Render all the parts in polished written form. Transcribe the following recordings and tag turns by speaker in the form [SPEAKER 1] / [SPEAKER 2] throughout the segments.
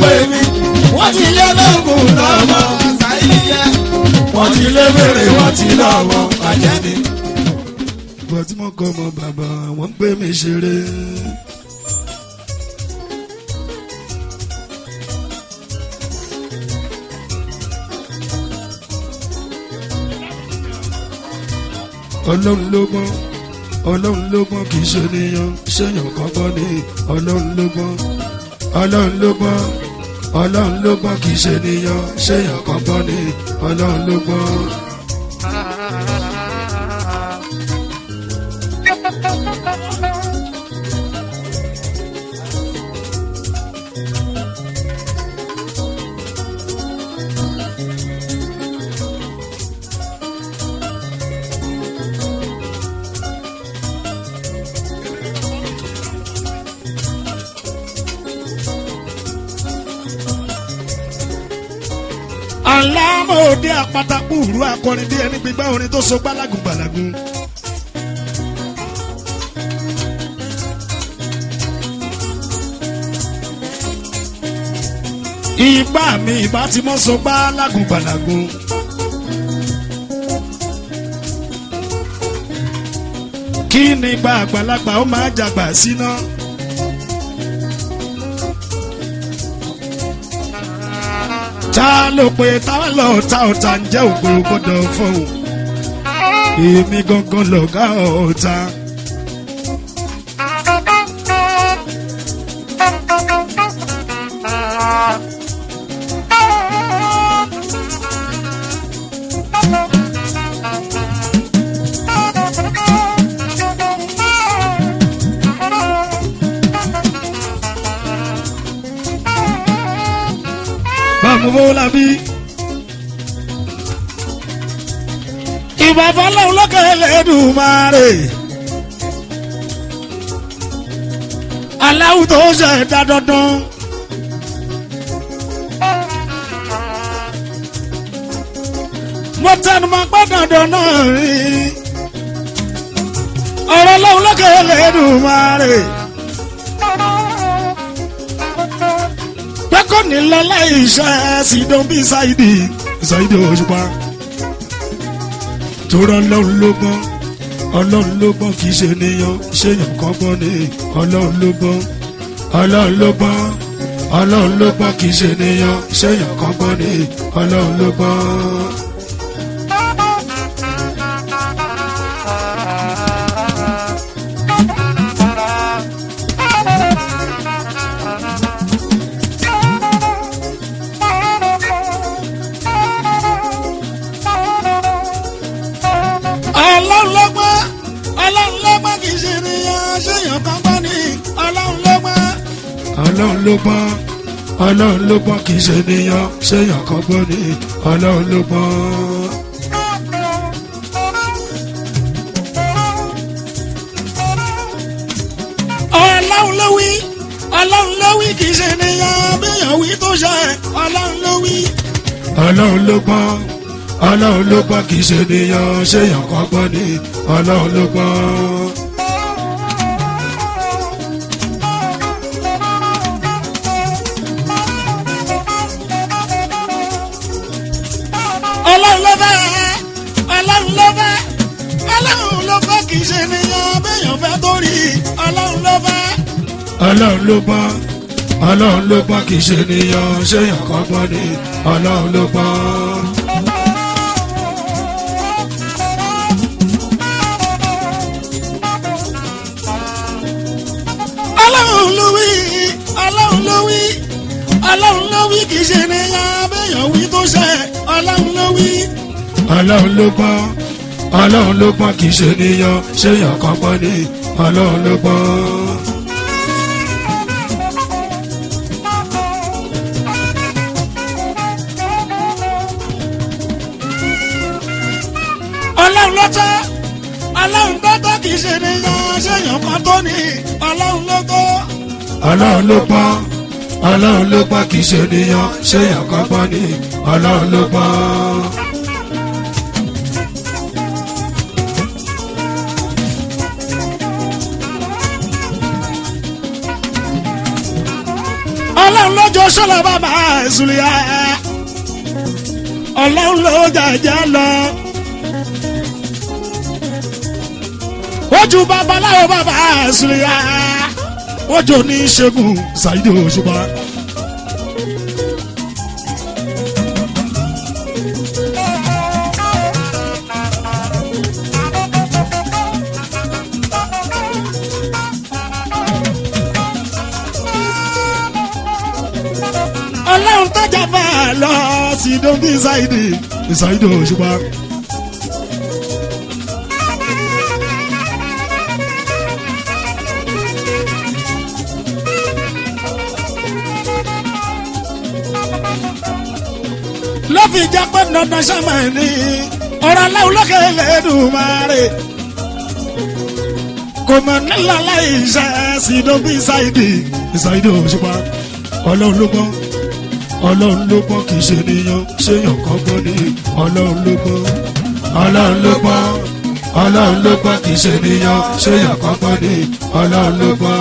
[SPEAKER 1] pè mí wọ́n ti lé lóògùn lọ́mọ àṣàyíyẹ wọ́n ti lé wèrè wọ́n ti lọ́mọ bàjẹ́ ni. ìgbà tí mo kọ́ ọmọ bàbá wọ́n ń pè mí ṣeré. ọlọ́run ló gbọ́n ọlọ́run ló gbọ́n kì í ṣe níyan ṣéyàn kan gbọ́n ní ọlọ́run ló gbọ́n ọlọ́run ló gbọ́n ọlọ́run ló gbọ́n kì í ṣe níyan ṣéyàn kan gbọ́n ní ọlọ́run ló gbọ́n. alámòde àpátákù rú akọrin bí ẹni gbígbá orin tó so gbálagun gbàlagun. ìgbà mi ìbá ti mọ́ so gbálagun gbàlagun. kí ni gba àgbàlagbà ó máa jàgbà síná. ta ló pe táwa lọ ta ọ̀tá ń jẹ́ òpè gbọ́dọ̀ fọ́hùn èmi gangan lọ̀gá ọ̀tá. Mọ́lábí. Ìbàbá lọ́wọ́ lókè lẹ́dùnmáre. Aláwù tó ṣe dá dandan. Mo tẹnu mọ́ pé dandan náà rí. Ọ̀rọ̀ lọ́wọ́ lókè lẹ́dùnmáre. Ní lọ́lá iṣẹ́ sídán bí Ṣáìdì Òṣùpá. Torọ́ ọlọ́run ló gbọ́n ọlọ́run ló gbọ́n kì í ṣe níyan ṣéyàn kan gbọ́n ní ọlọ́run ló gbọ́n ọlọ́run ló gbọ́n ọlọ́run ló gbọ́n kì í ṣe níyan ṣéyàn kan gbọ́n ní ọlọ́run ló gbọ́n. Ọlọ́run ló gbọ́n kì í ṣe níyan ṣéyàn kan gbọ́n ní ọlọ́run ló gbọ́n. Ọlọ́run ló wí kì í ṣe níyan béèyàn wí tó ṣe ọlọ́run ló wí. Ọlọ́run ló gbọ́n kì í ṣe níyan ṣéyàn kan gbọ́n ní ọlọ́run ló gbọ́n. Ọlọ́run ló gbọ́n kì í ṣe níyan ṣéyàn kan gbọ́n ní ọlọ́run ló gbọ́n. Ọlọ́run ló wí kì í ṣe níyan béèyàn wí tó ṣe ọlọ́run ló wí. Ọlọ́run ló gbọ́n kì í ṣe níyan ṣéyàn kan gbọ́n ní ọlọ́run ló gbọ́n. Ọlọ́run gbọ́tọ́ kì í ṣe níyan ṣéyàn kan tó ní ọlọ́run ló gbọ́. Ọlọ́run ló gbọ́n kì í ṣe níyan ṣéyàn kan gbọ́n ní ọlọ́run ló gbọ́. Ọlọ́run ló ọjọ́ sọ́lá bàbá ìsúlẹ̀ ọlọ́run ló jàjà lọ. ojú babaláwo bàbá ìsúlẹ̀ ojú oníṣègùn Saheed Òṣùpá. ọlọ́run tọ́jà bá a lọ sí dóńbí Saheed Òṣùpá. ló fi jẹ́ pé dandan sọ́mọ ní ọ̀rọ̀ aláwọ̀ lókè lẹ́dùnmáre kò mọ̀ nílò aláìṣẹ́ sí dóńbí Saheed Òṣùpá. ọlọ́run ló gbọ́ ọlọ́run ló gbọ́ kì í ṣe níyan ṣéyàn kan gbọ́ ní ọlọ́run ló gbọ́ ọlọ́run ló gbọ́ ọlọ́run ló gbọ́ kì í ṣe níyan ṣéyàn kan gbọ́ ní ọlọ́run ló gbọ́.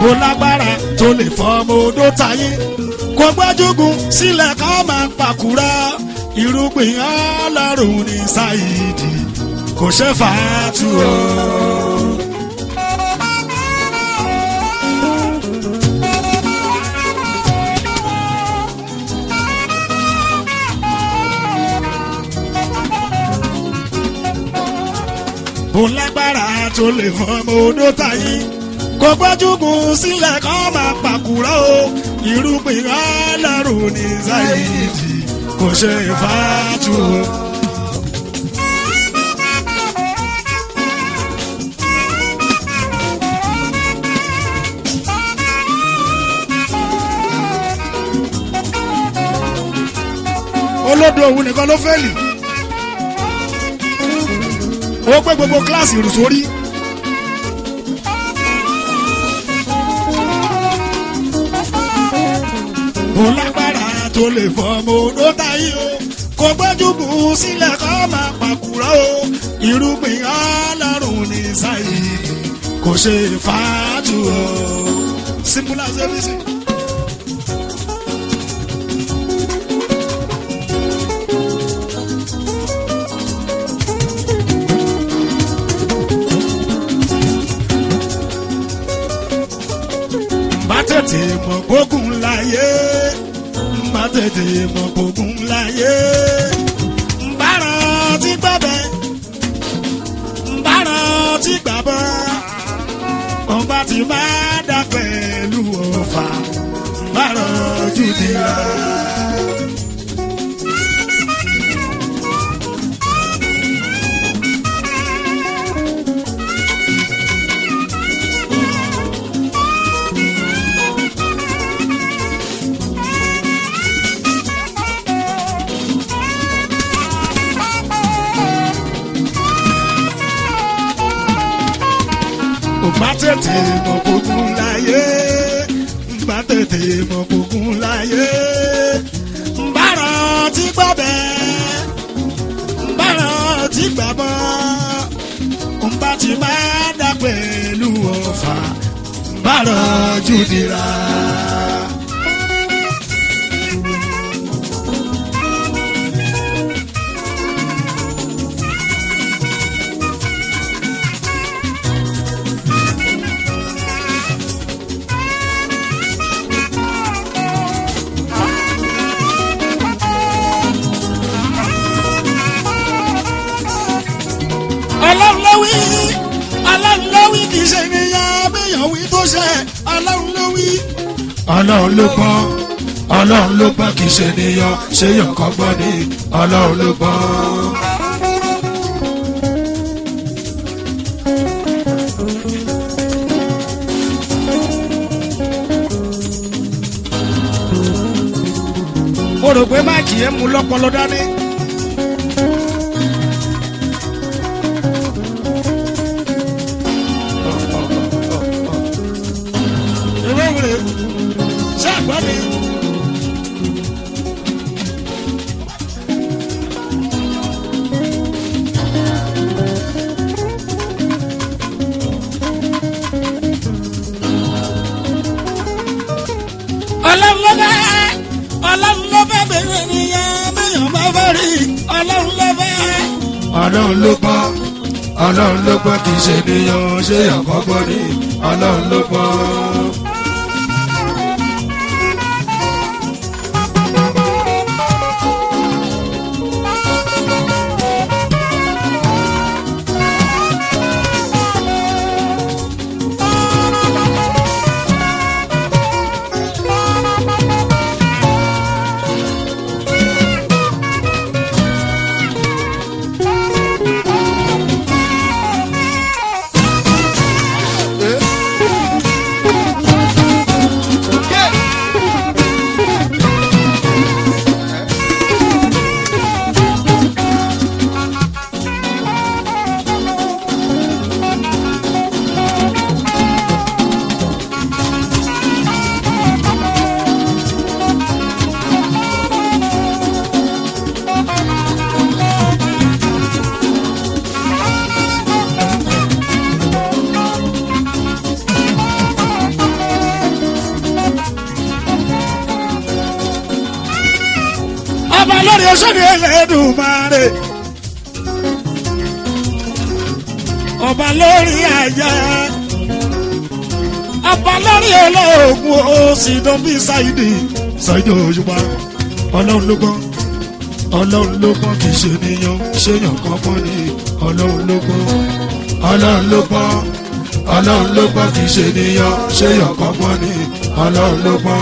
[SPEAKER 1] kò lágbára tó lè fọmọ odó tayé kò gbójúgun sílẹ̀ ká máa pàkúrà irúgbìn ọlọ́run ní Saheed kò ṣe fàátù o. kò lágbára tó lè fọmọ odó tayé kò gbójúgun sílẹ̀ kọ́ máa pàkúrà o irúgbìn ọlọ́run ní Saheed kò ṣe fàátù o. olódò òun nìkan ló fẹ́ẹ̀lì ó pé gbogbo kíláàsì rù sórí. kò lágbára tó lè fọmọ odó táyé o kò gbójúgun sílẹ̀ kọ́ máa pàkúrà o irúgbìn ọlọ́run ní Saheed kò ṣe fàátù o. simple as everything. tètè mọ̀ gbógun láyé má tètè mọ̀ gbógun láyé nbàrán tí gbàbẹ́ nbàrán tí gbàbọ́ ọba tí máa dá pẹ̀lú ọ̀fà nbàrán jùdíra. Má tètè mọ̀ gbógun láyé má tètè mọ̀ gbógun láyé nbàrán tí gbàbẹ́ nbàrán tí gbàbọ́ nbà tí máa dá pẹ̀lú ọ̀fà nbàrán jùdíra. ọlọ́run ló wí kì í ṣe ènìyàn abéyàn wí tó ṣe ọlọ́run ló wí. ọlọ́run ló gbọ́ ọlọ́run ló gbọ́ kì í ṣe ènìyàn ṣéyàn kan gbọ́ ní ọlọ́run ló gbọ́. mo rò pé máàkì yẹn mú lọ́pọlọ dání ọlọ́run ló gbọ́ ọlọ́run ló gbọ́ kì í ṣe ènìyàn ṣé àkọ́kọ́ ni ọlọ́run ló gbọ́.
[SPEAKER 2] ọba lórí oṣooṣi Ẹlẹ́dùmarè ọba lórí ayé ọba lórí olóògùn òsì dọ́bí Saidi Òṣùpá ọlọ́run ló gbọ́ ọlọ́run ló gbọ́ kì í ṣe ènìyàn ṣéyàn kankan ní ọlọ́run ló gbọ́ ọlọ́run ló gbọ́ ọlọ́run ló gbọ́ kì í ṣe ènìyàn ṣéyàn kankan ní ọlọ́run ló gbọ́.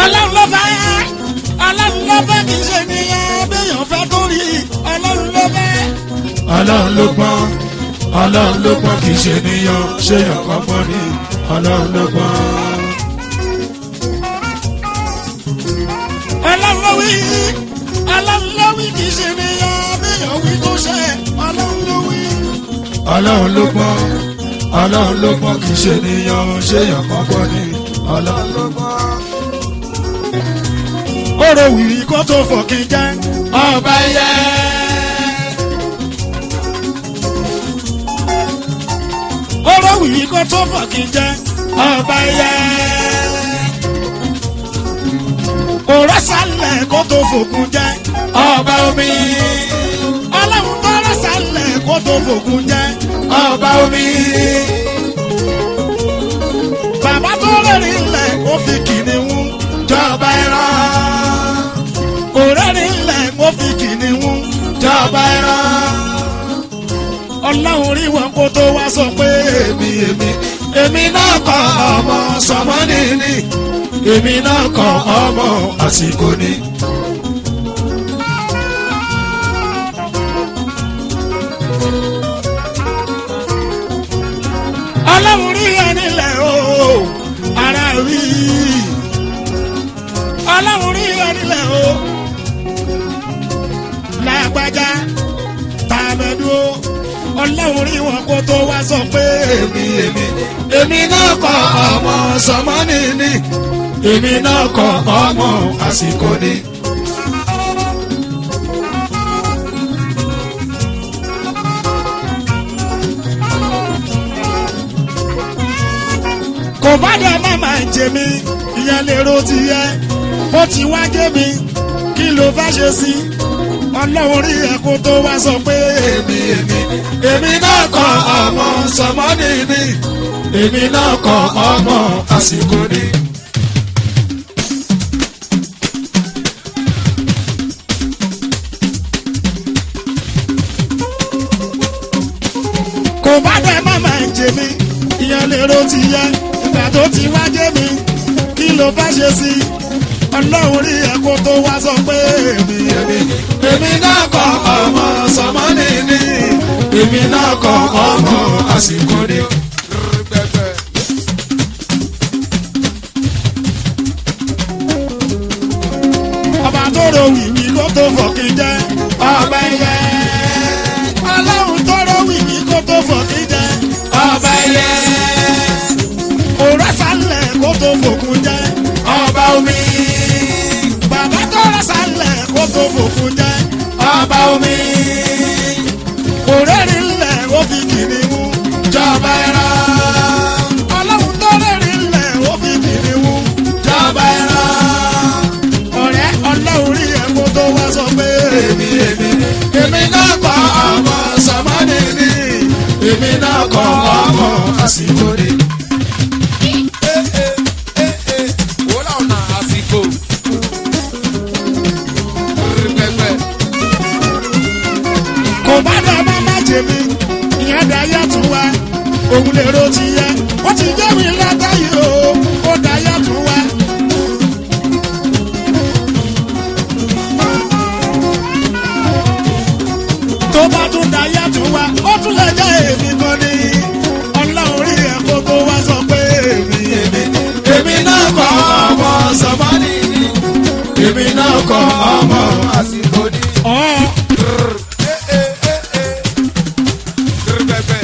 [SPEAKER 2] ọlọ́run ló fẹ́ kì í ṣe ènìyàn béèyàn fẹ́ tó rí ọlọ́run ló fẹ́.
[SPEAKER 1] ọlọ́run ló gbọ́ ọlọ́run ló gbọ́ kì í ṣe ènìyàn ṣéyàn kankan ní ọlọ́run ló gbọ́.
[SPEAKER 2] ọlọ́run ló wí kì í ṣe ènìyàn béèyàn wí tó ṣe ọlọ́run ló wí.
[SPEAKER 1] ọlọ́run ló gbọ́ ọlọ́run ló gbọ́ kì í ṣe ènìyàn ṣéyàn kankan ní ọlọ́run ló gbọ́.
[SPEAKER 2] ọ̀rọ̀ wìrì kó tó fọ̀kìn jẹ́
[SPEAKER 1] ọba yẹ.
[SPEAKER 2] ọ̀rọ̀ wìrì kó tó fọ̀kìn jẹ́
[SPEAKER 1] ọba yẹ.
[SPEAKER 2] ọ̀rọ̀ sálẹ̀ kó tó fòkun jẹ́
[SPEAKER 1] ọba omi.
[SPEAKER 2] ọlọ́run tó rọ̀ sálẹ̀ kó tó fòkun jẹ́
[SPEAKER 1] ọba omi.
[SPEAKER 2] bàbá tó rẹ̀rìn ilẹ̀ kó fi kìnìún
[SPEAKER 1] jọba ẹran.
[SPEAKER 2] òrẹ́rìn ilẹ̀ kó fi kìnìún
[SPEAKER 1] jọba ẹran.
[SPEAKER 2] ọlọ́run rí wọn kó tó wá sọ pé
[SPEAKER 1] èmi náà kọ ọmọ sọmọ nìní èmi náà kọ ọmọ àsìkò ni.
[SPEAKER 2] ọlọ́run rí ẹni lẹ̀ o ara rí ọlọ́run rí ẹni lẹ̀ o lágbájá tàbẹ̀dú o ọlọ́run rí wọn kó tó wá sọ pé
[SPEAKER 1] èmi náà kọ ọmọ sọmọ nìní èmi náà kọ ọmọ àsìkò ni.
[SPEAKER 2] kò bá dẹ̀ má máa jẹ mí ìyẹn lè ro ti yẹ ó ti wá jẹ mí kí ló fẹ́ ṣe sí ọlọ́run rí ẹ kó tó wá sọ pé
[SPEAKER 1] èmi náà kọ ọmọ sọmọ nìní èmi náà kọ ọmọ àsìkò ni.
[SPEAKER 2] kò bá dẹ̀ má máa jẹ mí ìyẹn lè ro ti yẹ ìgbà tó ti wá jẹ mí kí ló fẹ́ ṣe sí ọlọ́run rí ẹ kó tó wá sọ pé
[SPEAKER 1] èmi náà kọ ọmọ sọmọ nìní èmi náà kọ ọmọ àsìkò ni.
[SPEAKER 2] ọba tó ro wìwì kó tó fọ̀kì jẹ́
[SPEAKER 1] ọba yẹ.
[SPEAKER 2] ọlọ́run tó ro wìwì kó tó fọ̀kì jẹ́
[SPEAKER 1] ọba yẹ.
[SPEAKER 2] òrẹ́ sálẹ̀ kó tó fòkun jẹ́
[SPEAKER 1] ọba omi.
[SPEAKER 2] bàbá tó rẹ̀ sálẹ̀ kó tó fòkun jẹ́
[SPEAKER 1] ọba omi.
[SPEAKER 2] òrẹ́ rí lẹ̀ ó fi kìnìún
[SPEAKER 1] jọba ẹran.
[SPEAKER 2] ọlọ́run tó rẹ̀ rí lẹ̀ ó fi kìnìún
[SPEAKER 1] jọba ẹran. àsìkò ni.
[SPEAKER 3] wọ́n làwọn náà àsìkò. pẹpẹ.
[SPEAKER 2] kò bá dá má má jèmi ìyẹn dá yàtọ̀ wá òun lè ro ti yẹ ó ti jẹ́ mi látàyè o ó dá yàtọ̀ wá. tó bá tún dá yàtọ̀ wá ó tún lè jẹ́ èmi kan ní ọlọ́run rí ẹ̀kọ́ tó wá sọ pé
[SPEAKER 1] èmi náà kọ́ ọmọ sọmọ́nì ni èmi náà kọ́ ọmọ àsìkò ni.
[SPEAKER 3] pẹpẹ.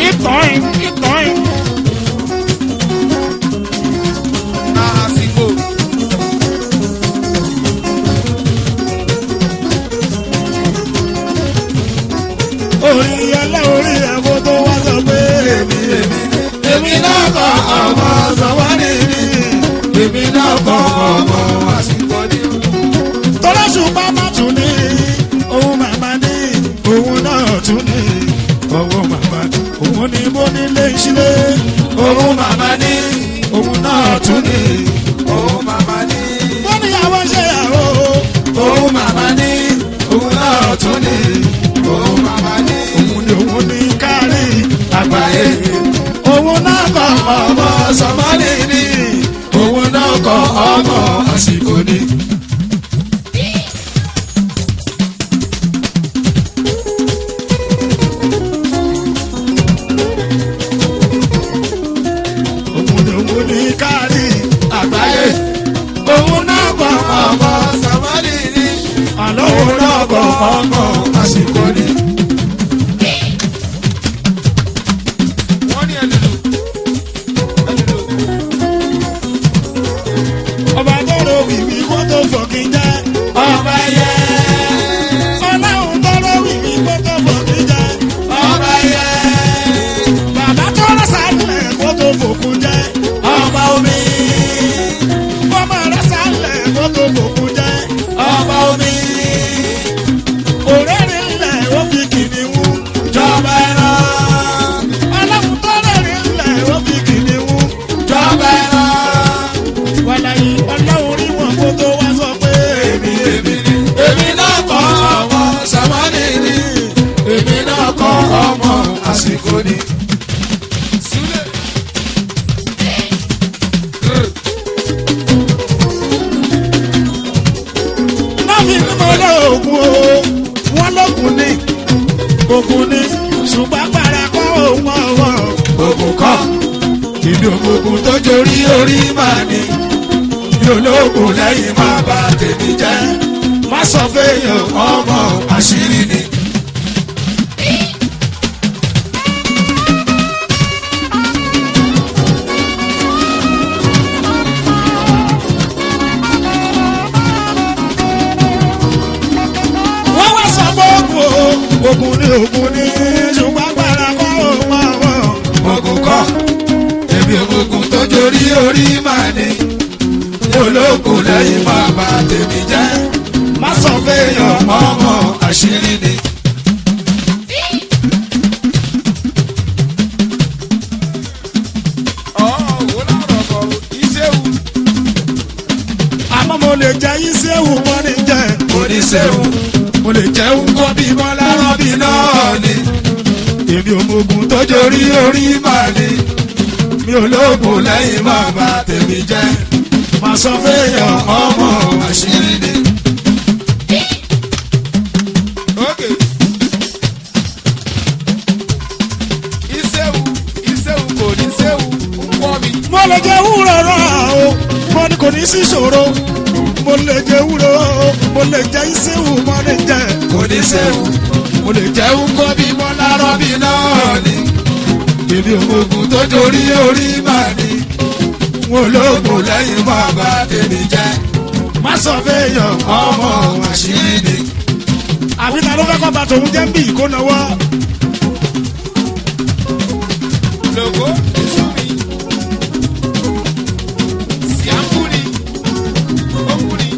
[SPEAKER 2] ìtọ́yìn
[SPEAKER 3] na àsìkò.
[SPEAKER 2] orí ẹlẹ́orí ẹ̀kọ́ tó wá sọ pé
[SPEAKER 1] èmi náà kọ́ ọmọ sọmọ́nì ni èmi náà kọ́ ọmọ àsìkò ni.
[SPEAKER 2] tọ́lọ́sùn bá má tún ní òun màmá ní òun náà tún ní òun màmá òun ní mo nílé ìṣílẹ̀
[SPEAKER 1] òun màmá ní
[SPEAKER 2] òun náà tún ní
[SPEAKER 3] òun màmá ní.
[SPEAKER 2] wọ́n níyàwó ṣe yàwó
[SPEAKER 1] òun màmá ní òun náà tún ní òun màmá ní.
[SPEAKER 2] òun ní kárí
[SPEAKER 1] àgbáyé
[SPEAKER 2] òun náà kọ́
[SPEAKER 1] ọmọ sọmọ́nì ni òun náà kọ́ ọmọ àsìkò ni.
[SPEAKER 2] òun ní kárí
[SPEAKER 1] àgbáyé òun náà kọ́ ọmọ sọmọ́nì ni
[SPEAKER 2] àlọ́
[SPEAKER 1] òun náà kọ́ ọmọ àsìkò ni.
[SPEAKER 3] wọ́n ní ẹlùlù.
[SPEAKER 2] ọba tó ro wìwí kó tó fọ̀kì jẹ́
[SPEAKER 1] ọba yẹ
[SPEAKER 2] ọlọ́run tó ro wìwí kó tó fọ̀kì jẹ́
[SPEAKER 1] ọba yẹ
[SPEAKER 2] bàbá tó rẹ̀ sálẹ̀ kó tó fòkun jẹ́
[SPEAKER 1] ọba omi
[SPEAKER 2] ọmọ rẹ̀ sálẹ̀ kó tó fòkun jẹ́
[SPEAKER 1] ọba omi
[SPEAKER 2] òrèrè ńlẹ̀ ó fi kìnìún
[SPEAKER 1] jọba ẹran
[SPEAKER 2] ọlọ́run tó rèrè ńlẹ̀ ó fi kìnìún
[SPEAKER 1] jọba ẹran.
[SPEAKER 2] wàlàyé ọlọ́run rí wọn kó tó wá sọ pé
[SPEAKER 1] èmi náà kọ́ ọmọ sàmánì ni èmi náà kọ́ ọmọ àsìkò ni.
[SPEAKER 3] Súlẹ̀.
[SPEAKER 2] náà fi mímọ́ lóògùn o wọ́n lóògùn ní ògùn ní ṣùgbọ́n gbàrà kọ́ òun ọ̀wọ́
[SPEAKER 1] Ògùn kọ́ ìlú ògùn tó jorí orí máa ní mi ológun lẹ́yìn máa bá tèmi jẹ́ má sọ fẹ́yàn ọmọ àṣírí ni.
[SPEAKER 2] wọ́n wá sọ fóògùn o ògùn ní ṣùgbọ́n gbàrà kọ́ òun ọ̀wọ́
[SPEAKER 1] Ògùn kọ́ èmi ògùn tó jorí orí máa ní mi ológun lẹ́yìn máa bá tèmi jẹ́ má sọ fẹ́yàn ọmọ àṣírí ni.
[SPEAKER 3] wọ́n làwọn ọkọ̀ ìṣẹ́wù.
[SPEAKER 2] àmọ́ mo lè jẹ́ yín sí ewu mọ́ ní jẹ́
[SPEAKER 1] oníṣẹ́wù mo lè jẹun kọ́ bí bọ́lá rọ́bì náà ni èmi ò mọ̀gùn tó jorí orí máa ní mi ò lóògùn lẹ́yìn máa bá tèmi jẹ́ máa sọ fẹ́yàn ọmọ àṣírí ni.
[SPEAKER 3] ok. ìṣẹ́wù kò ní ṣẹ́wù ń pọ̀ mi.
[SPEAKER 2] mo lè jẹ́ wúrọ̀ rọ̀ o mo ní kò ní sí ṣòro mo lè jẹ́ wúrọ̀ o mo lè jẹ́ ìṣẹ́wù mọ́ ní jẹ́
[SPEAKER 1] oníṣẹ́wù mo lè jẹun kọ́ bí bọ́lá rọ́bì náà ni èmi ò mọ̀gùn tó jorí orí máa ní wọn lóògùn lẹ́yìn máa bá tèmi jẹ́ má sọ fẹ́yàn ọmọ àṣírí ni.
[SPEAKER 2] àfi ta ló fẹ́ kọ́ bá tòun jẹ́ ń bì kó náwó.
[SPEAKER 3] lògó ìṣúmi. síàmbùrì. òkùnrin.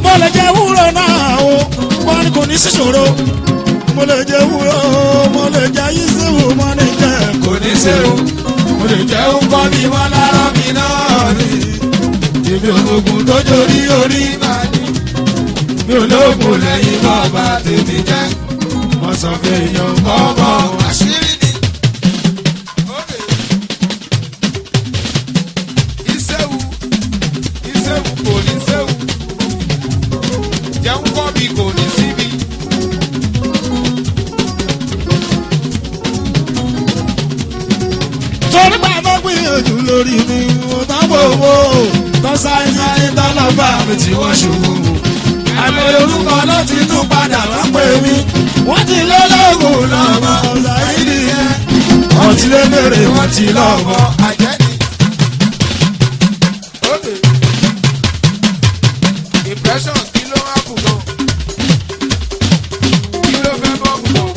[SPEAKER 2] mo lè jẹ́ wúrọ̀ náà ní sísòro mo lè jẹ wúrọ mo lè jẹ yíṣẹ́wò mo lè jẹ
[SPEAKER 3] kò ní ṣeun mo lè jẹ́ ń kọ́ mi wọ́n lára mi náà ni èmi ológun tó jórí orí máa ní mi ológun lẹ́yìn bàbá tèmi jẹ́
[SPEAKER 2] wọ́n sọ fún èèyàn
[SPEAKER 3] ọmọ àṣírí ni. Ìṣẹ́wù ìṣẹ́wù kò ní ṣẹ́wù jẹun kọ́ mi kò ní síbi.
[SPEAKER 2] torí bàbá gbìyànjú lórí mi mo tán gbogbo tán sáyé tán lọ́gbà mi tí wọ́n ṣubú àmì orúkọ ló ti tún padà wá pè mí wọ́n ti lé lóògùn lọ́mọ ṣáìdì yẹn wọ́n ti lé mèrè wọ́n ti lọ́mọ
[SPEAKER 3] Àjẹ́ni. Okay. Impression kí ló wá kù gan? Kí ló fẹ́ bọ́ kù gan?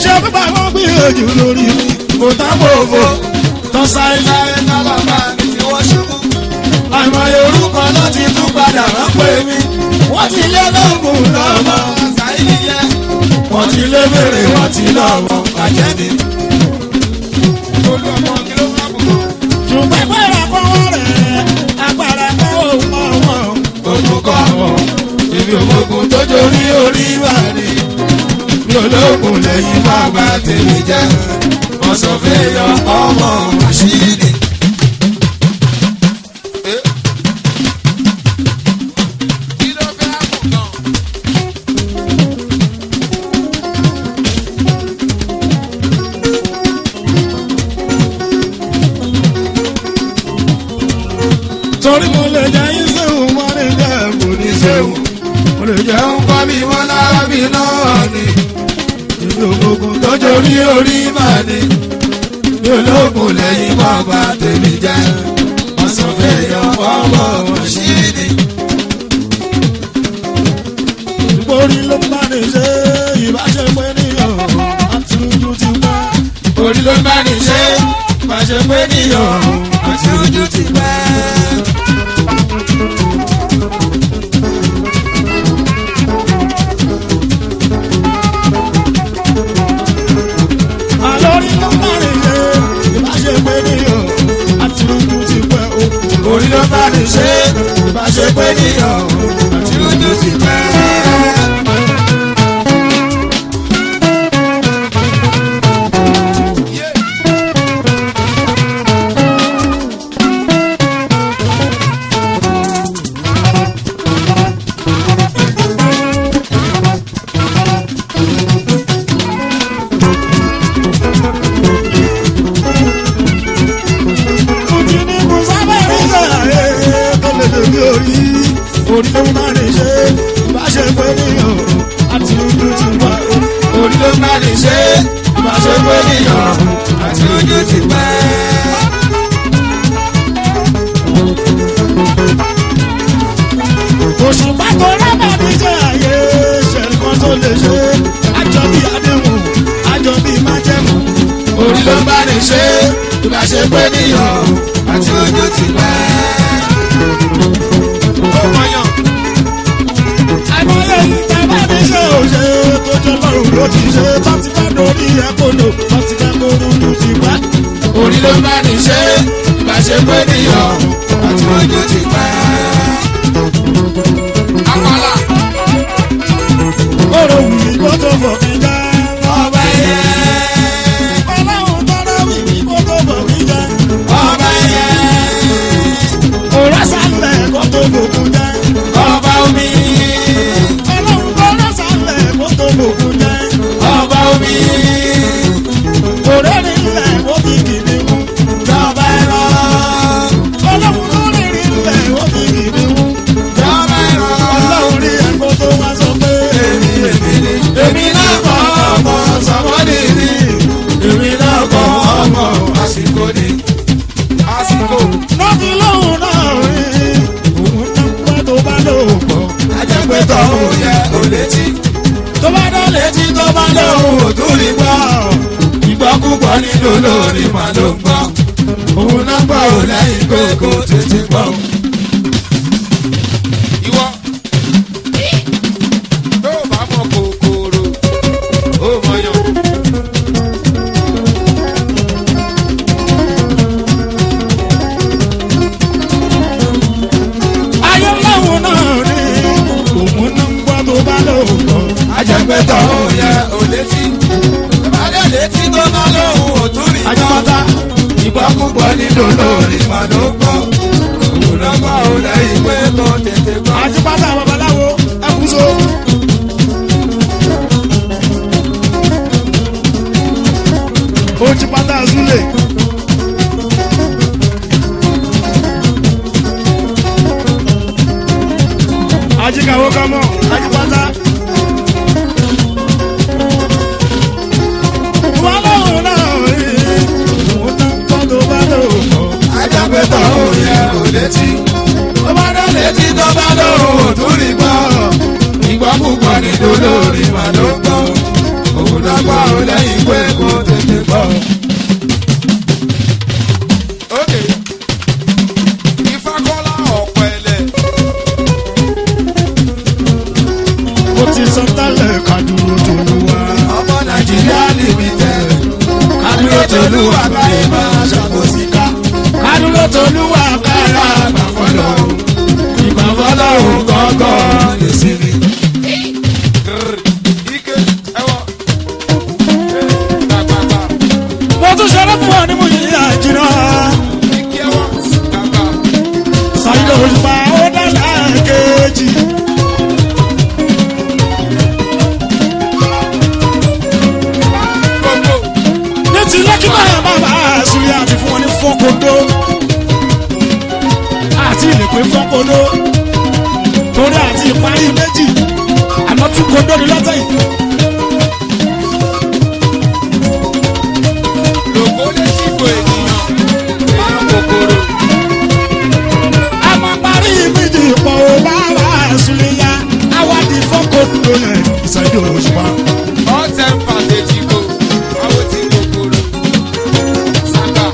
[SPEAKER 2] ṣé bàbá gbìyànjú lórí mi mo tán gbogbo tán sáyé tán lọ́gbà mi tí wọ́n ṣubú àmì orúkọ ló ti tún padà wá pè mí wọ́n ti lé lóògùn lọ́mọ
[SPEAKER 3] Ṣáìdì yẹn.
[SPEAKER 2] wọ́n ti lé mèrè wọ́n ti lọ́mọ
[SPEAKER 3] Àjẹ́ni. Olú ọmọ kí ló wá kù gan?
[SPEAKER 2] ṣùgbọ́n agbára kọ́wọ́ rẹ̀ agbára kọ́wọ́ wọn.
[SPEAKER 3] Ogun kọ́ èmi òmògùn tó jórí orí wà ní mi ológun lẹ́yìn bàbá tèmi jẹ́ wọ́n sọ fẹ́ yọ ọmọ àṣírí. Kí ló fẹ́ kù gan?
[SPEAKER 2] torí mo lè jẹ́ ìṣẹ́wò mo lè jẹ́ kò ní ṣẹ́wò mo lè jẹ́
[SPEAKER 3] Jẹun kọ́ mi wọ́n lára mi náà ni
[SPEAKER 2] ìlú ògùn tó
[SPEAKER 3] tó jórí orí mà ní mi ológun lẹ́yìn bàbá tèmi jẹ́ wọ́n sọ fẹ́ yọ ọmọ àṣírí.
[SPEAKER 2] borí ló bá ní ṣe ìbáṣepẹ́ níyàn àti ojú ti pẹ́.
[SPEAKER 3] Orí ló bá ní ṣe má ṣe pé níyàn àti ojú ti pẹ́.
[SPEAKER 2] àlórí ló bá ní ṣe ìbáṣepẹ́ níyàn àti ojú ti pẹ́.
[SPEAKER 3] Orí ló bá ní ṣe má ṣe pé níyàn àti ojú ti pẹ́.
[SPEAKER 2] ojú ní kò sábà rí sàárè tó lè dèbí orí orí ló bá ní ṣe ìbáṣepẹ́ níyàn àti ojú ti pẹ́.
[SPEAKER 3] Orí ló bá ní ṣe má ṣe pé níyàn àti ojú ti pẹ́.
[SPEAKER 2] òṣùpá tó rábà ní jẹ́ àyè ṣẹ̀kan tó lè ṣe àjọ bí àdéhùn àjọ bí májẹ̀mú.
[SPEAKER 3] Orí ló bá ní ṣe má ṣe pé níyàn àti ojú ti pẹ́. Ó mọ̀yàn.
[SPEAKER 2] àìmọye ìta bá ní ṣe òṣè tó jẹ́ lọ́rùn ló ti ṣe tó ti fẹ́ lórí ẹ̀kọ́lò tó ti fẹ́ kóró ló ti pẹ́.
[SPEAKER 3] Orí ló bá ní ṣe má ṣe pé níyàn àti ojú ti pẹ́. Àpàlà
[SPEAKER 2] kóró wù mí kó tó fọ̀ mí jẹ́.
[SPEAKER 3] ọba yẹ
[SPEAKER 2] ọlọ́run tọ́lá wù mí kó tó fọ̀ mí jẹ́.
[SPEAKER 3] ọba yẹ
[SPEAKER 2] òrà sálẹ̀ kó tó fòkun jẹ́.
[SPEAKER 3] ọba omi
[SPEAKER 2] ọlọ́run tọ́lá sálẹ̀ kó tó fòkun jẹ́.
[SPEAKER 3] ọba omi
[SPEAKER 2] òré nílẹ̀ ó fi kìíní mú.
[SPEAKER 3] jọba ẹ̀rọ
[SPEAKER 2] ọlọ́run tó rí nílẹ̀ ó fi kìíní mú.
[SPEAKER 3] jọba ẹ̀rọ
[SPEAKER 2] ọlọ́run rí ẹ̀kọ́ tó wá sọ pé
[SPEAKER 3] èmi náà kọ́ ọmọ sọmọdé ni èmi náà kọ́ ọmọ àsìkò ni àsìkò
[SPEAKER 2] lọ́kì lóhùn náà rí òun náà pẹ́ tó bá lóhùn pọ̀.
[SPEAKER 3] ajẹ́pẹ́tọ̀ òun yẹ òlétí tó bá dán létí tó bá lóhùn òtún rí gbọ́ ìgbọ́kúgbọ́ nínú lórí mà ló ń gbọ́ òun náà gbọ́ ò lẹ́yìn kókó tètè gbọ́. Ìwọ Ajẹ́pẹ́tọ̀ òun yẹ ò létí. Ìbálẹ̀ létí tó bá lóhùn òtún rí.
[SPEAKER 2] Ajibata.
[SPEAKER 3] Ìgbọ́kúgbọ́ nínú lórí ìmọ̀lógbọ́. Òun lọ́gbọ́ ò lẹ́yìn pé kò tètè gbọ́.
[SPEAKER 2] Ajibata babaláwo ẹkúnso. Ojibata Zule. Ajikawo kamo Ajibata. Wàlọ́wọ́ náà rí mo tán kọ́ tó bá lóko.
[SPEAKER 3] Ajẹ́pẹ́tọ̀ òun yẹ ò létí. Tó bá dá létí tó bá lóhùn òtún rí gbọ́. Ìgbọ́kúgbọ́ nínú lórí ìmọ̀lógbọ́. Òun lọ́gbọ́ ò lẹ́yìn pé kò tètè gbọ́. Okay. Ifákọ́lá ọ̀pẹ̀lẹ̀.
[SPEAKER 2] Mo ti sọ tẹ́lẹ̀ kádúró tolúwa.
[SPEAKER 3] Ọmọ Nàìjíríà limited. Kádúró tolúwa káyé máa ṣàkóso ká.
[SPEAKER 2] Kádúró tolúwa kára
[SPEAKER 3] Àgbà fọlọ́. Ìgbà fọlọ́ òun gángan lè sinmi. Ike ẹwọ. Gbàgbàgbà.
[SPEAKER 2] mo tún ṣeré fún ọ ní mo yí àjìnà.
[SPEAKER 3] Ike ẹwọ. Gbàgbà.
[SPEAKER 2] Sàyìnlẹ̀ òṣùpá ó dáná kejì.
[SPEAKER 3] Gbogbo.
[SPEAKER 2] Ní ti lẹ́kí máa bàbá àṣírí àti fún wọn ní fọ́kọ́dọ́. Àti ìlẹ̀pẹ̀ fọ́kọ́dọ́. Torí àti ìparí méjì. Àmọ́ tún kọ́dọ́ ní lọ́tẹ̀ yìí.
[SPEAKER 3] Lòkó lè ṣìkò ènìyàn. Èèyàn kòkòrò.
[SPEAKER 2] A máa parí méjì pọ̀ ó bàbá àṣírí ya. Àwádìí fọ́kọ́dọ́ yẹn. Ìsàyìnlẹ̀ òṣùpá.
[SPEAKER 3] All temper dey chico. Àwọn tí kòkòrò. Sàkà.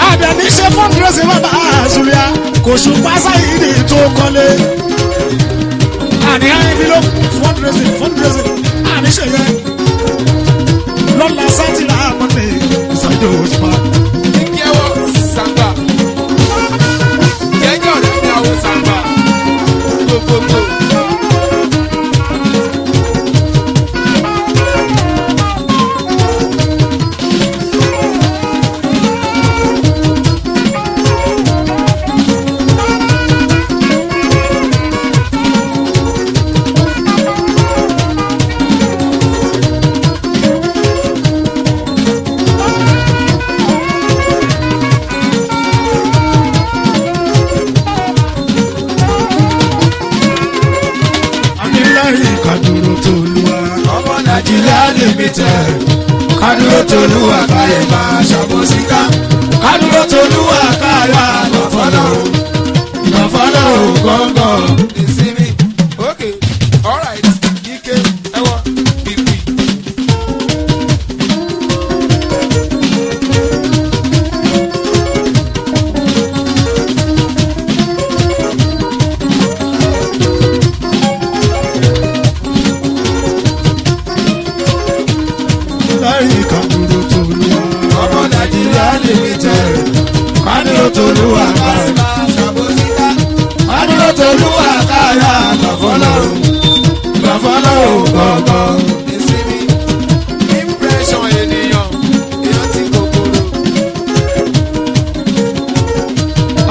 [SPEAKER 2] Àbẹ̀ní ṣe fọ́ndírẹ́sì bàbá àzùlíà kò ṣùgbọ́n sáyìí tó kọ́lé. Àní àyẹ̀bí ló fọ́ndírẹ́sì àní ṣe yẹ. Lọ́la sátìlá àmọ́lẹ̀ ìsàjò òṣùpá.
[SPEAKER 3] Ike ẹwọ. Sàkà. Jẹ́jọ́ rẹ̀ ní àwọn sàkà. Gbogbogbò.
[SPEAKER 2] Àmìlẹ́yìn kádúró tolúwa.
[SPEAKER 3] Ọmọ Nàìjíríà limited. Kádúró tolúwa káyé máa ṣàkóso ká. Kádúró tolúwa káyé àgbàfọ́lọ́. Ìgbàfọ́lọ́ gángan ìsinmi. Okay, alright, Ike ẹwọ bìbì.
[SPEAKER 2] Lẹ́yìn kádúró tolúwa.
[SPEAKER 3] Ọmọ Nàìjíríà limited. Kádúró tolúwa káyé máa ṣàkóso ká. Kádúró tolúwa káyé àgbàfọ́lọ́. Ìgbàfọ́lọ́ gángan ìsinmi. Impression ènìyàn. Èèyàn tí kòkòrò.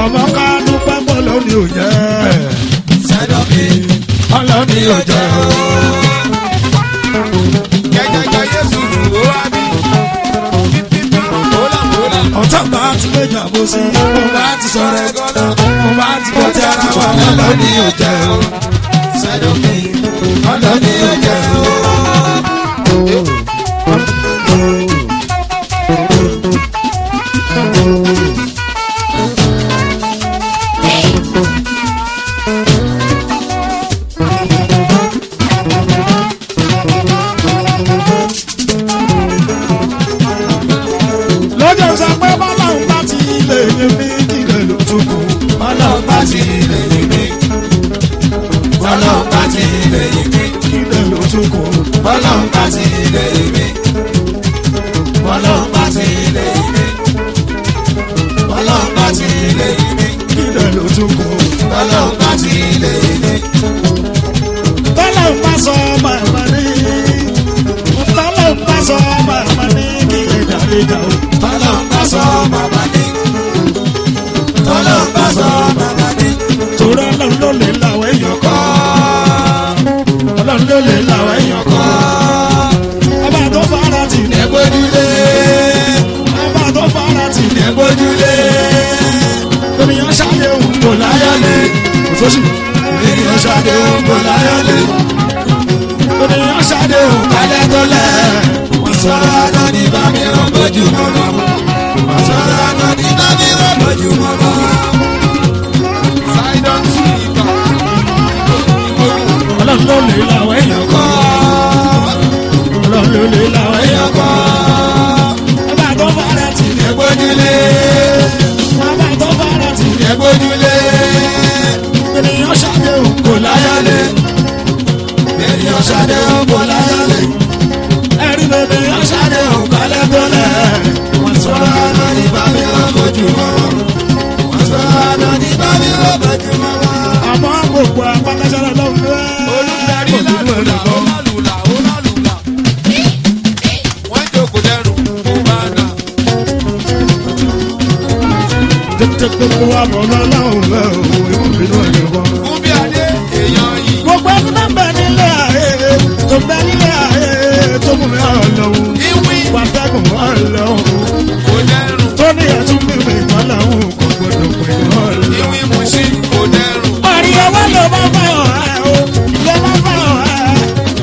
[SPEAKER 2] Ọmọ ká dúpẹ́ pọ̀ lónìí ò jẹ́.
[SPEAKER 3] Sẹ́dọ̀ mi.
[SPEAKER 2] Ọlọ́ni ò jẹ́ o.
[SPEAKER 3] Jẹjẹjẹ Yéṣu fún ó wá bí. Pípípí bólà bólà.
[SPEAKER 2] Ọ̀tá bá ti lè jàbó sí.
[SPEAKER 3] Mo bá ti sọ̀rọ̀ ẹ̀gọ́nà. Mo bá ti bọ́ ti ara wa. Ọlọ́ni ò jẹ́ o. Sẹ́dọ̀ mi. Ọlọ́ni ò jẹ́ o.
[SPEAKER 2] Lọ́jọ́ sọ pé bọ́lá ń bá ti ilé yẹn bí ìdílé ló tún kù.
[SPEAKER 3] Ọlọ́run bá ti ilẹ̀ yìí mi. Ọlọ́run bá ti ilẹ̀ yìí mi.
[SPEAKER 2] Ilé ló tún kù.
[SPEAKER 3] Ọlọ́run bá ti ilẹ̀ yìí mi. Ọlọ́run bá ti ilé ilé. Ọlọ́run bá ti ilé ilé.
[SPEAKER 2] Kílẹ̀ ló tún kọ́.
[SPEAKER 3] Ọlọ́run bá ti ilé ilé.
[SPEAKER 2] Tọ́lọ́run bá sọ màmá ní. Tọ́lọ́run bá sọ màmá ní. Kílẹ̀ dàrí dà o.
[SPEAKER 3] Ọlọ́run bá sọ bàbá ní. Ọlọ́run bá sọ bàbá ní.
[SPEAKER 2] Torí Ọlọ́run ló lè làwọn èèyàn kọ́. Ọlọ́run ló lè làwọn èèyàn kọ́. Ọba tó fara tì ní.
[SPEAKER 3] Ẹgbójúlé.
[SPEAKER 2] Ọba tó fara tì ní.
[SPEAKER 3] Ẹgbójúlé.
[SPEAKER 2] Ènìyàn ṣàdéhùn kò láyọ̀lé. Kò sóṣì.
[SPEAKER 3] Ènìyàn ṣàdéhùn kò láyọ̀lé.
[SPEAKER 2] Ènìyàn ṣàdéhùn
[SPEAKER 3] Kálẹ̀ tó lẹ̀. Wọ́n sọ̀rọ̀ àná ní bámi rán bójúmọ́ lọ. Wọ́n sọ̀rọ̀ àná ní bámi rán bójúmọ́ lọ. Sidon sí ibà.
[SPEAKER 2] Ọlọ́run ló lè làwọn èèyàn kọ́. Ọlọ́run ló lè làwọn èèyàn kọ́. Ọba tó fara tì ní.
[SPEAKER 3] Ẹgbójúlé.
[SPEAKER 2] Ọba tó fara tì ní.
[SPEAKER 3] Ẹgbójúlé.
[SPEAKER 2] Ènìyàn ṣàdéhùn kò láyọ̀lé.
[SPEAKER 3] Ènìyàn ṣàdéhùn kò láyọ̀lé.
[SPEAKER 2] Ẹ̀rí bèbè yàn ṣàdéhùn kálẹ̀ tó lẹ̀.
[SPEAKER 3] Wọ́n sọ̀rọ̀ àná ní bámi rán bójúmọ́ lọ. Wọ́n sọ̀rọ̀ àná ní bámi rán bójúmọ́ lọ.
[SPEAKER 2] Àmọ́ gbogbo apátására lọ́wọ́ rẹ̀.
[SPEAKER 3] Olùdarí lálùlà ó lálùlà ó lálùlà. Wọ́n jókòó dẹrùn kó bá nà.
[SPEAKER 2] Tètè gbogbo wa bọ̀ lọ́wọ́ rẹ̀ o. Ìwọ̀n bínú ẹ̀yẹ̀ wọ́n.
[SPEAKER 3] Fún bí adé èèyàn yìí.
[SPEAKER 2] Gbogbo ẹni náà bẹ nílé ayé. Tó bẹ nílé ayé. Tó mú mi ọlọ́wọ́.
[SPEAKER 3] Ìwí
[SPEAKER 2] Pàtẹ́kùn ọlọ́wọ́.
[SPEAKER 3] kò dẹrùn.
[SPEAKER 2] Tó ní ẹ̀tún mímì ìtọ́láwọ̀ kò gbọdọ̀ pẹ̀lú ọlọ́wọ́.
[SPEAKER 3] Ìwí Mùsí kò dẹrùn.
[SPEAKER 2] Parí ọwọ́ ló bá bá ọ̀rẹ́ o. Ló bá bá ọ̀rẹ́.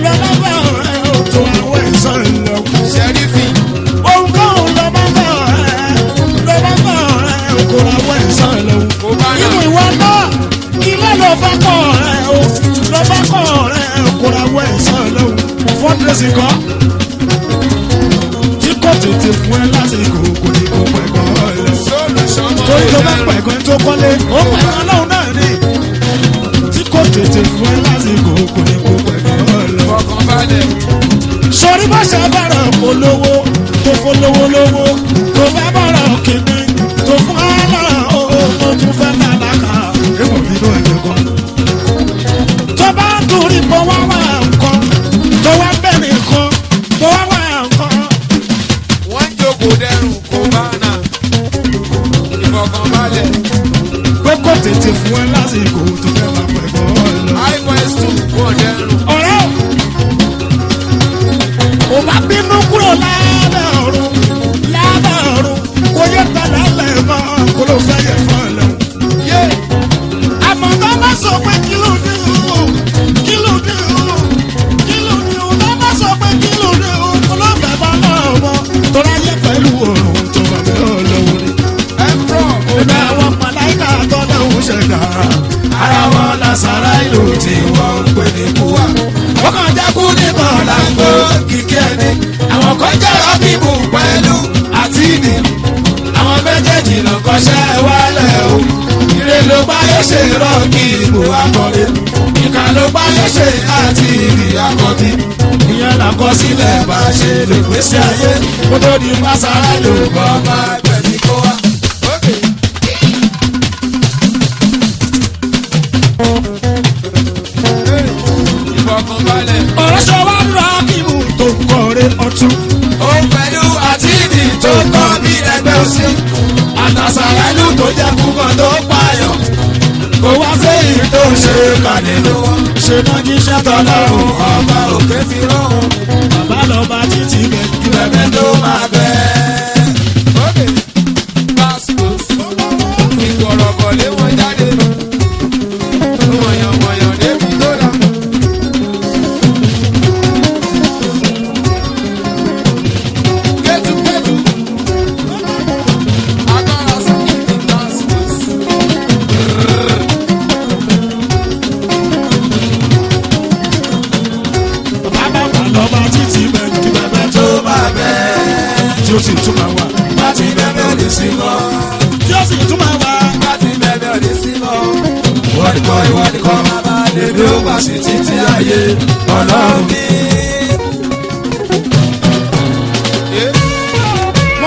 [SPEAKER 2] Ló bá bá ọ̀rẹ́ o. Tó àwọn ẹ̀sán lọ.
[SPEAKER 3] Ṣẹ́rífì
[SPEAKER 2] Ohunkóhun ló bá bá ọ̀rẹ́. Ló bá bá ọ̀rẹ́ o. Kò àwọn ẹ̀sán lọ.
[SPEAKER 3] kò bá nà.
[SPEAKER 2] Nínú ìwọ náà, ilé ló bá kọ̀ ọ̀rẹ́ o. Ló bá kọ̀ ọ̀rẹ́ o. Kò àwọn ẹ̀sán lọ. Fọ́ndrẹ́sì kọ́. Tí kò tètè fún ẹ lásìkò kò ní kó pẹ̀kọ́ ọ̀lẹ́.
[SPEAKER 3] Sólùsọ́mọ́
[SPEAKER 2] Torí tó
[SPEAKER 3] kò
[SPEAKER 2] bá
[SPEAKER 3] dẹrùn.
[SPEAKER 2] pẹ̀kọ́ tó kọ́lé, ó pẹ̀kọ́ ọlọ́run náà ní. Tí kò tètè fún ẹ lásìkò kò ní kó pẹ̀kọ́ ọ̀lẹ́.
[SPEAKER 3] Fọkànbalẹ̀.
[SPEAKER 2] Sọ̀rí bá ṣe bẹ̀rẹ̀ polówó tó polówó lówó tó bá bẹ̀rẹ̀ kìíní tó fún ọlọ́run ó tún fẹ́ nàlákà. Èèmọ̀ nínú ẹ̀jẹ̀ kan. Tó bá ń torí pé wá wá nǹkan tó wá bẹ̀rẹ̀ nǹkan tó wá wá nǹkan.
[SPEAKER 3] Wọ́n jókòó dẹrùn kò bá nà. Ìfọkànbalẹ̀.
[SPEAKER 2] Pé kò tètè fún ẹ lásìkò tó fẹ́ máa pẹ̀kọ́ ọ̀lẹ́.
[SPEAKER 3] iPhone 2 kò dẹrùn.
[SPEAKER 2] Ọ̀rẹ́ ò bá bínú kúrò lábẹ́ ọ̀run kò yẹ tẹ̀lé lẹ̀ mọ́ kó ló fẹ́ yẹ fún ẹ lẹ́wọ̀n.
[SPEAKER 3] Yé
[SPEAKER 2] Àmọ́ tó bá sọ pé kí ló dé o, kí ló dé o, kí ló dé o, tó bá sọ pé kí ló dé o, kó ló fẹ́ bá lọ́wọ́. Tọ́lá yẹ pẹ̀lú òòrùn tó bá mi lọ́wọ́ ni.
[SPEAKER 3] Ẹ̀pọ̀ kò
[SPEAKER 2] Ìgbà
[SPEAKER 3] dẹrùn.
[SPEAKER 2] àwọn màláìka tọ́lá ń ṣẹ̀dá. Ara wọn lásàrá ìlú tí wọ́n ń pè ní kúwà. Wọ́n kàn jákú nìkan lágbo kìkì ẹni. Àwọn kan jẹ́ rọ́bìbù pẹ̀lú àti ìdì. Àwọn méjèèjì lọ kọ́ṣẹ́ wálẹ̀ o. Ire ló báyé ṣe rọ́ọ̀kì ìbò akọ̀lé. Ìkà ló báyé ṣe àti ìrì akọ̀bí. Ìyẹn làkọsílẹ̀ bá ṣe lè pèsè ayé. Kó tó di pásárá ló bọ́ máa gbẹ̀mí kó wá.
[SPEAKER 3] Okay. Ìfọkànbalẹ̀.
[SPEAKER 2] Ọ̀rọ̀ ṣọ wá rà kíbu tó ń kọrin ọtún.
[SPEAKER 3] Òun pẹ̀lú àtìdì tó kọ́ bí ẹgbẹ́ òsì.
[SPEAKER 2] Àtàsàrà ìlú tó jẹ́ púpọ̀ tó pààyàn. Kò wá sí èyí tó ṣe kà nínú wọn. Ṣé náà jíṣẹ́ tọ́lọ́run ọba òkè fi rán wọn. Bàbá lọ́ba títí bẹ̀jú ẹgbẹ́ tó máa bẹ̀.
[SPEAKER 3] Okay. Passport. Ìgbọ̀rọ̀bọ̀ lé wọn jáde. Wọ̀nyàn débi tó dà. Kẹ́tù. Agbára sí ìdí passport.
[SPEAKER 2] Bàbá lọ́ba títí bẹ̀jú ẹgbẹ́ tó máa bẹ̀. Tí ó sì tún máa wà.
[SPEAKER 3] Láti bẹ̀bẹ̀ òde sí mọ́.
[SPEAKER 2] Tí ó sì tún máa wà.
[SPEAKER 3] Láti bẹ̀bẹ̀ òde sí mọ́. Ìwọ́dìkọ́ bàbá lèmi ó bá sí títí ayé ọlọ́run mi.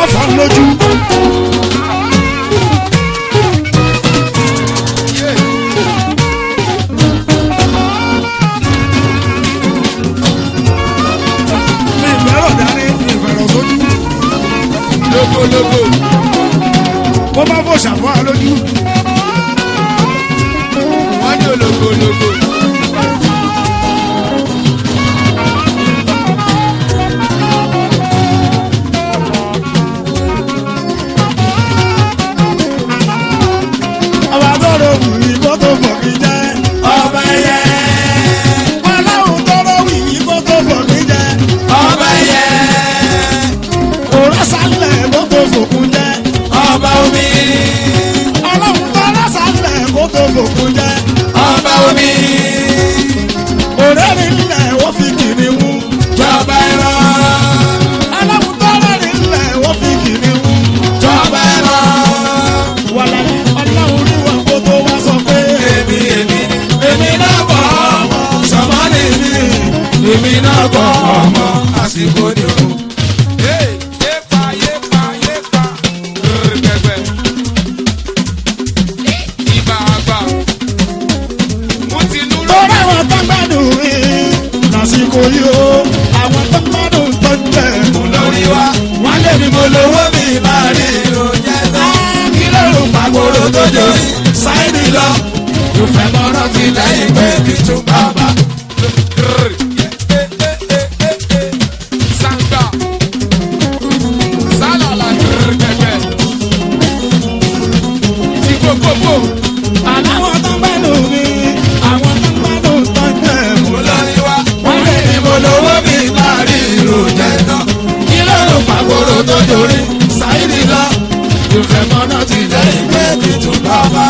[SPEAKER 2] wọ́n fọ́ lójú. mi ìbẹ̀rọ̀ dání mi ìbẹ̀rọ̀ sójú.
[SPEAKER 3] lógo.
[SPEAKER 2] bó bá fò ṣàfọ́ àlójú.
[SPEAKER 3] wọ́n ní ológo.
[SPEAKER 2] ọba tọrọ wù mí kó tó fọ̀ mí jẹ́.
[SPEAKER 3] ọba ẹyẹ.
[SPEAKER 2] ọlọ́run tọrọ wù mí kó tó fọ̀ mí jẹ́.
[SPEAKER 3] ọba ẹyẹ.
[SPEAKER 2] òrà sálẹ̀ kó tó fòkun jẹ́.
[SPEAKER 3] ọba omi.
[SPEAKER 2] ọlọ́run tọrọ sálẹ̀ kó tó fòkun jẹ́.
[SPEAKER 3] ọba omi.
[SPEAKER 2] òrẹ́ nílẹ̀ wọ́n fi kìnnì wú.
[SPEAKER 3] jọba ẹran.
[SPEAKER 2] ọlọ́run tọrọ nílẹ̀ wọ́n fi kìnnì wú.
[SPEAKER 3] jọba ẹran.
[SPEAKER 2] wàlàyé ọlọ́run rí wọn kó tó wá sọ pé.
[SPEAKER 3] èmi náà kọ́ ọmọ sọmọ ní mi. èmi náà kọ́ ọmọ àsìkò ni o. yépa gbẹgbẹ. ibà àgbà. mo ti lú
[SPEAKER 2] tó bá wọn tó gbádùn rí lásìkò yìí o àwọn tó gbádùn tó ń tẹ̀.
[SPEAKER 3] lórí wa. wọ́n lé mi mo lówó mi máa rí oúnjẹ tán. kí ló rò pàgbóró tó jòrí sáìdì lọ. ìfẹ́ mọ́rán ti lẹ́yìn pé kí tún bàbá. sanga sálàlà gbẹgbẹ. ti gbogbogbò.
[SPEAKER 2] aláwọ̀ tó gbádùn rí àwọn tó gbádùn tó ń tẹ̀.
[SPEAKER 3] mo lórí wa. wọ́n lé mi mo lówó mi máa rí oúnjẹ tán. kí ló rò pàgbóró tó jòrí sáìdì lọ. ìfẹ́ mọ́rán ti lẹ́yìn pé kí tún bàbá.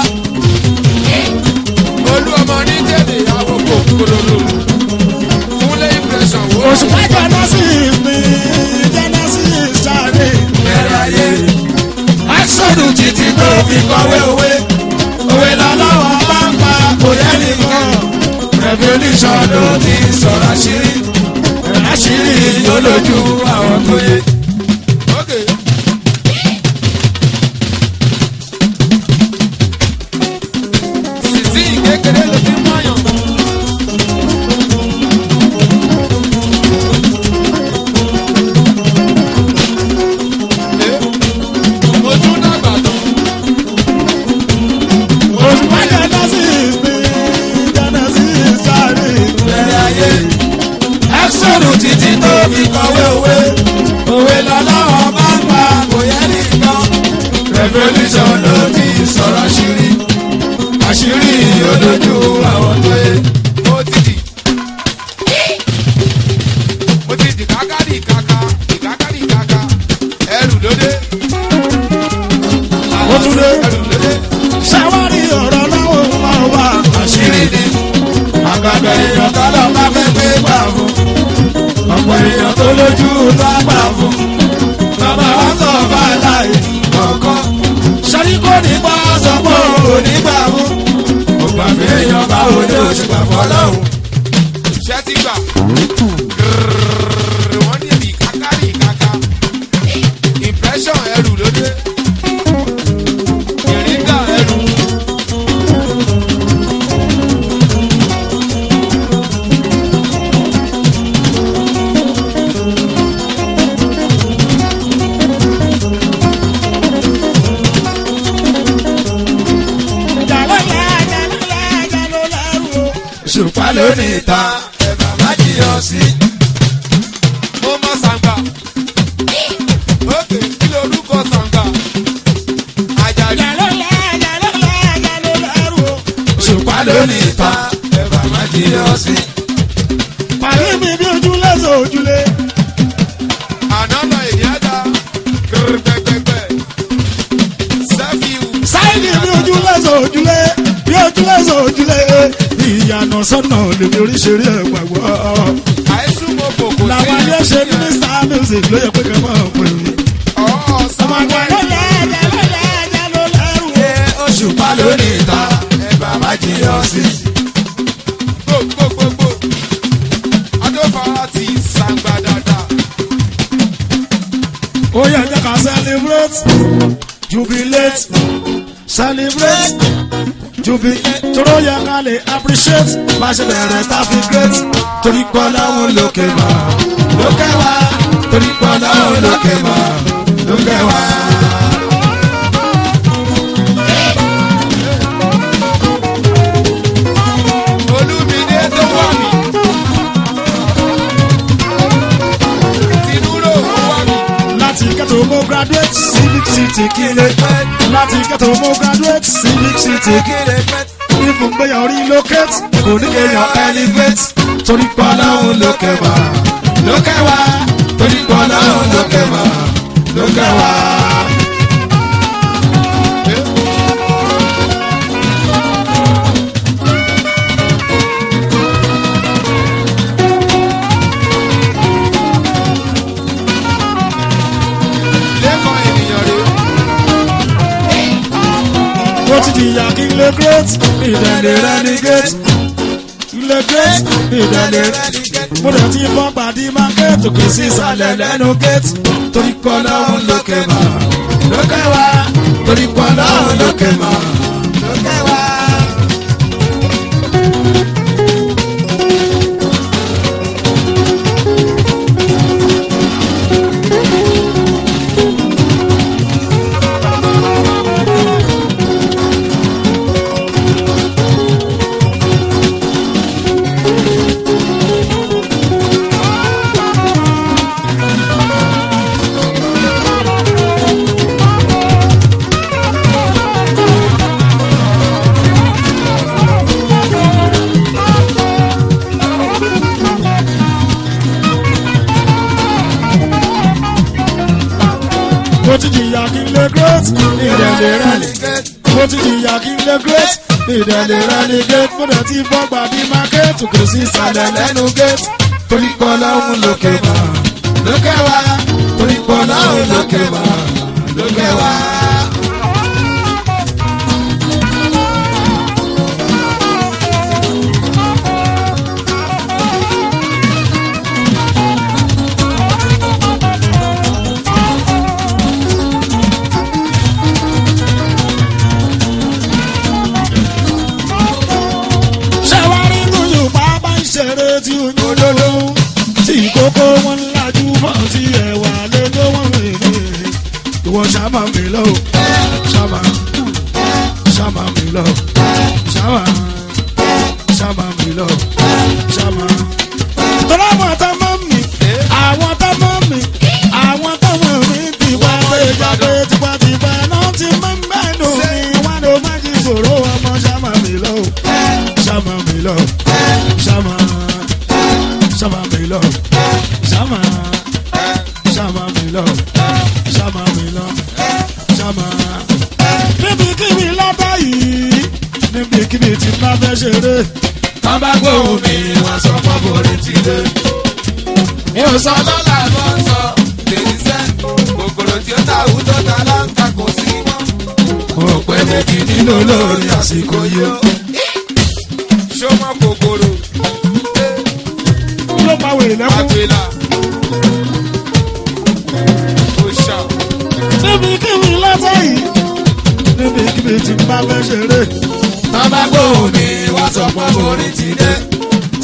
[SPEAKER 3] olú ọmọ ní tèmi àwọn kòkòrò fúnlé impression wo.
[SPEAKER 2] òṣùpá genesis mi genesis sáré.
[SPEAKER 3] bẹ̀rẹ̀ ayé aṣọ́dún títí tó fi kọ̀wé òwe òwe lọ́lọ́wọ́ bá ń pa kò yẹ nìkan. revolution ló ti sọ̀rọ̀ àṣírí yóò lójú àwọn tó yẹ. Sìtì kékeré ló ti mọ̀yàn. Mo tún dàgbà tán.
[SPEAKER 2] òṣùpá genesis mi genesis sáré.
[SPEAKER 3] Bẹ̀rẹ̀ ayé ẹ́sọ̀rù títí tó fi kọ̀wé òwe òwe lọ́lọ́wọ́ bá ń pa kò yẹ nìkan. revolution ló ti sọ̀rọ̀ àṣírí olójú àwọn tó yẹ. mo ti di kákàdì kàkà ẹrù lóde.
[SPEAKER 2] Ó tún dé.
[SPEAKER 3] ẹrù lóde.
[SPEAKER 2] ṣàwárí ọ̀rọ̀ láwọn máa wà.
[SPEAKER 3] àṣírí ni àgbàgbà èèyàn tọ́lọ̀ bá fẹ́ gbé gbà fún ọ̀pọ̀ èèyàn tó lójú ló gbà fún bàbá wa sọ fàlà ìkọ̀ọ̀kan ṣáyí kò ní gbọ́ sọ pé ò ní gbà fún ọgbà fi èèyàn báwo ni ó ṣe gbà fọlọ́hún. iṣẹ́ ti gbà wọ́n ní èmi kákàrí kàkà impression ẹrù lóde ìrìngà ẹrù. ṣùpá lónìí ta ẹ̀bà má jiyàn sí. mo mọ sàǹgà ókè kí lorúkọ sàǹgà àjàdí. ṣùpá lónìí ta ẹ̀bà má jiyàn sí.
[SPEAKER 2] pàrí mi bí ojúlé sọ ojúlé.
[SPEAKER 3] àná lọ èdè ẹ̀dá gbẹgbẹgbẹ sẹ́fíù.
[SPEAKER 2] sáyidì bí ojúlé sọ ojúlé bí ojúlé sọ ojúlé. ìyànà sọ́nà lèmi oríṣiríṣi ẹ̀ gbàgbọ́.
[SPEAKER 3] àìsùn mo kò kò sí.
[SPEAKER 2] làwọn ayé ṣe ní Mr Music ló yẹ pé kẹ́ máa pè mí.
[SPEAKER 3] sọ́mọ́gbà òṣùpá lónìí ta ẹ̀bà má jiyàn sí. gbogbogbò adófara ti sàǹgbà dáadáa.
[SPEAKER 2] ó yẹ jẹ́ ká celebrate jubilate celebrate jubilate tóró yẹ ká lè appreciate bá ṣe bẹ̀rẹ̀ tá fi great torí pọ́ láwọn lókè wá lókè wá torí pọ́ láwọn lókè wá lókè wá.
[SPEAKER 3] Olúmídé tó wà mí. Tinúrò ó wà mí.
[SPEAKER 2] Láti kẹ́tò mo graduate civic city kílẹ̀ láti kẹ́tò mo graduate civic city kílẹ̀ ìfún gbéyàn relocate kò ní kéèyàn elevate torí pọ́ láwọn lókè wá lókè wá torí pọ́ láwọn lókè wá lókè wá.
[SPEAKER 3] Lẹ́kọ̀ọ́ ènìyàn rè.
[SPEAKER 2] Mo ti jìyà kí n lè great ìdẹ̀lẹ̀ renegade ilé great ìdẹ̀lẹ̀ mo dẹ̀ ti fọ́ gbàdí market òkè sí ìsàlẹ̀ lẹ́nu gate torí pọ́ láwọn lókè wá lókè wá torí pọ́ láwọn lókè wá lókè wá. Mo ti jìyà kí n lè great ìdẹ̀lẹ̀ renegade mo ti jìyà kí n lè great ìdẹ̀lẹ̀ renegade mo dẹ̀ ti fọ́ gbàdí market òkè sí ìsàlẹ̀ lẹ́nu gate torí pọ́ láwọn lókè wá lókè wá torí pọ́ láwọn lókè wá lókè wá. Ṣẹ̀wárí lóyún bàbá ìṣeré tí ó ní olólo tí kókó wọn lajú mọ́ tí ẹ̀wà lé tó wọ́n rèé ìwọ ṣàmà mi lọ ṣàmà mi lọ ṣàmà mi lọ ṣàmà. tọ́lá àwọn tó mọ́ mi àwọn tó mọ́ mi àwọn tó mọ́ mi ti wá pé jáde tipátipá náà ti mọ́ mẹ́nu mi wá ló má jí sòrò ọmọ ṣàmà mi lọ ṣàmà mi lọ ṣàmà mi lọ ṣàmà mi lọ ṣàmà mi lọ ṣàmà. níbikíbi látà yìí níbikíbi tí bá fẹ́ ṣeré.
[SPEAKER 3] Wọ́n bá gbóhùn mi, wọ́n sọ pé borí ti dé. Mi ò sọ lọ́la ló ń sọ, lèdi sẹ́. Kòkòrò tí ó ta òun tó ta láǹkà kò sí mọ́.
[SPEAKER 2] mo pẹ́ méjì nínú olórin àsìkò yìí.
[SPEAKER 3] Ṣó mọ́ kòkòrò?
[SPEAKER 2] ló pa wèrè lẹ́kún.
[SPEAKER 3] Àgbèlà. Òṣà.
[SPEAKER 2] níbikíbi látà yìí níbikíbi tí bá fẹ́ ṣeré.
[SPEAKER 3] Wọ́n bá gbóhùn mi, wọ́n sọ pé borí ti dé.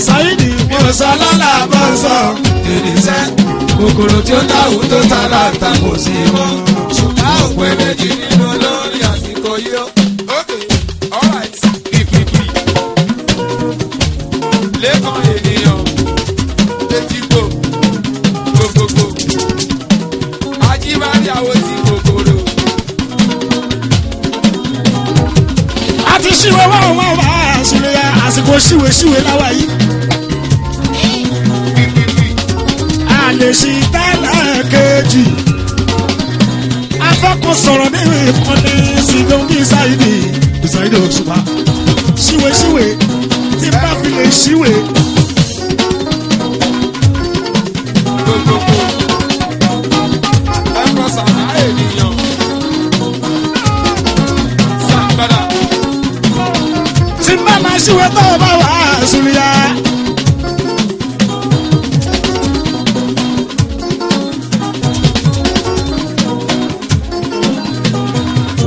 [SPEAKER 2] Sáyidì
[SPEAKER 3] Mi ò sọ lọ́la ló ń sọ, lèdi sẹ́. Kòkòrò tí ó ta òun tó ta láǹkà kò sí mọ́. Ṣùgbọ́n òpè méjì nínú olórin àsìkò yìí ó. Okay, alright, ìpìpì. Lẹ́kàn ènìyàn, etígbò, gbogbogbò. Ajíbádé àwọn ti kòkòrò.
[SPEAKER 2] a ti ṣíwèé wá òun máa bá a sílẹ̀ ya àsìkò ṣíwèé láwa yìí.
[SPEAKER 3] Pìpìpì.
[SPEAKER 2] a lè ṣí tẹ́lẹ̀ kejì. afẹ́kọ̀ọ́ sọ̀rọ̀ nínú ìkànnì ṣùgbọ́n bí Sáyidì Òṣùpá. ṣíwèé tí bá fi lè ṣíwèé.
[SPEAKER 3] Gbogbogbò. Ẹ̀kọ́ sàrà ènìyàn. Sàgbàdà.
[SPEAKER 2] tí bá máa ṣíwèé tó o bá wà á sílẹ̀ ya.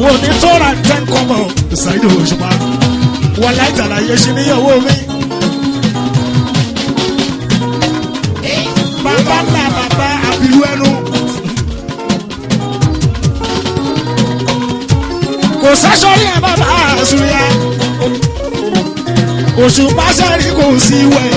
[SPEAKER 2] wo ní tó ra ten kọ́mọ̀ Saheed Òṣùpá wọ́n láì tàlàyé ṣe níyàwó mi. bàbá ńlá bàbá àbíwú ẹnu. kò sásọrí ẹ bàbá àṣùyà Òṣùpá sẹ́rí kò sí wẹ̀.